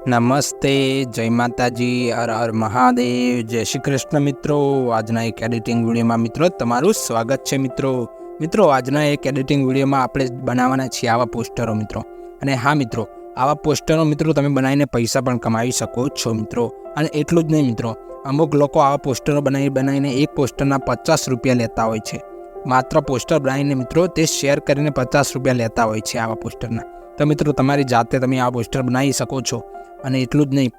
નમસ્તે, જય માતાજી, હર હર મહાદેવ, જય શ્રી કૃષ્ણ મિત્રો। આજના એક એડિટિંગ વિડીયોમાં મિત્રો તમારું સ્વાગત છે મિત્રો આજના એક એડિટિંગ વિડીયોમાં આપણે બનાવવાના છીએ આવા પોસ્ટરો મિત્રો। અને હા મિત્રો, આવા પોસ્ટરો મિત્રો તમે બનાવીને પૈસા પણ કમાવી શકો છો મિત્રો। અને એટલું જ નહીં મિત્રો, અમુક લોકો આવા પોસ્ટરો બનાવીને એક પોસ્ટરના 50 રૂપિયા લેતા હોય છે। માત્ર પોસ્ટર બનાવીને મિત્રો તે શેર કરીને 50 રૂપિયા લેતા હોય છે આવા પોસ્ટરના। તો મિત્રો તમારી જાતે તમે આ પોસ્ટર બનાવી શકો છો। અને એટલું જ નહીં,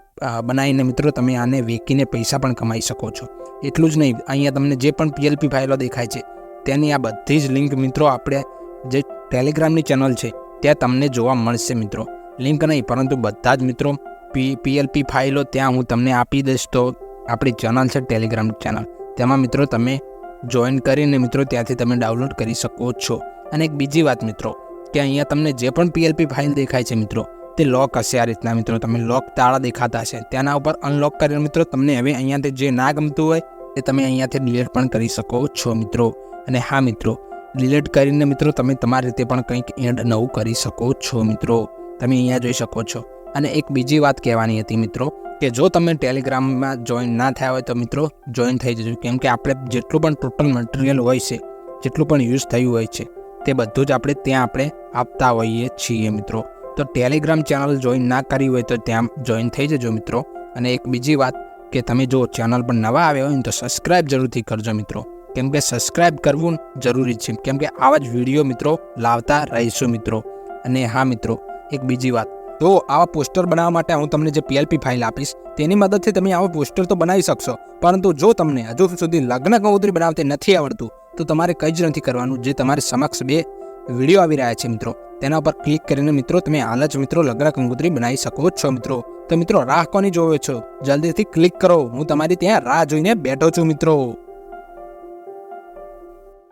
બનાવીને મિત્રો તમે આને વેચીને પૈસા પણ કમાઈ શકો છો। એટલું જ નહીં, અહીંયા તમને જે પણ PLP ફાઇલો દેખાય છે તેની આ બધી જ લિંક મિત્રો આપણે જે ટેલિગ્રામની ચેનલ છે ત્યાં તમને જોવા મળશે મિત્રો। લિંક નહીં પરંતુ બધા જ મિત્રો PLP ફાઇલો ત્યાં હું તમને આપી દઈશ। તો આપણી ચેનલ છે ટેલિગ્રામની ચેનલ, તેમાં મિત્રો તમે જોઈન કરીને મિત્રો ત્યાંથી તમે ડાઉનલોડ કરી શકો છો। અને એક બીજી વાત મિત્રો કે અહીંયા તમને જે પણ PLP ફાઇલ દેખાય છે મિત્રો તે લોક હશે આ રીતના મિત્રો, તમે લોક તાળા દેખાતા હશે તેના ઉપર અનલોક કરીને મિત્રો તમને હવે અહીંયાથી જે ના ગમતું હોય તે તમે અહીંયાથી ડિલીટ પણ કરી શકો છો મિત્રો। અને હા મિત્રો, ડિલીટ કરીને મિત્રો તમે તમારી રીતે પણ કંઈક એડ નવું કરી શકો છો મિત્રો, તમે અહીંયા જોઈ શકો છો। અને એક બીજી વાત કહેવાની હતી મિત્રો કે જો તમે ટેલિગ્રામમાં જોઈન ના થયા હોય તો મિત્રો જોઈન થઈ જજો, કેમ કે આપણે જેટલું પણ ટોટલ મટીરિયલ હોય છે, જેટલું પણ યુઝ થયું હોય છે તે બધું જ આપણે ત્યાં આપતા હોઈએ છીએ મિત્રો। તો ટેલિગ્રામ ચેનલ જોઈન ના કરી હોય તો ત્યાં જોઈન થઈ જજો મિત્રો। અને એક બીજી વાત કે તમે જો ચેનલ પર નવા આવ્યા હોય ને તો સબસ્ક્રાઇબ જરૂરથી કરજો મિત્રો, કેમ કે સબસ્ક્રાઇબ કરવું જરૂરી છે, કેમ કે આવા જ વિડીયો મિત્રો લાવતા રહીશું મિત્રો। અને હા મિત્રો, એક બીજી વાત, તો આવા પોસ્ટર બનાવવા માટે હું તમને જે PLP ફાઇલ આપીશ તેની મદદથી તમે આવા પોસ્ટર તો બનાવી શકશો, પરંતુ જો તમને હજુ સુધી લગ્ન કંકોત્રી બનાવતા નથી આવડતું તો તમારે કંઈ જ નથી કરવાનું। જે તમારી સમક્ષ બે વિડીયો આવી રહ્યા છે મિત્રો તેના ઉપર ક્લિક કરીને મિત્રો તમે હાલ જ મિત્રો લગ્ન કંકોત્રી બનાવી શકો છો મિત્રો। તો મિત્રો રાહ કોની જોવો છો, જલ્દીથી ક્લિક કરો, હું તમારી ત્યાં રાહ જોઈને બેઠો છું મિત્રો।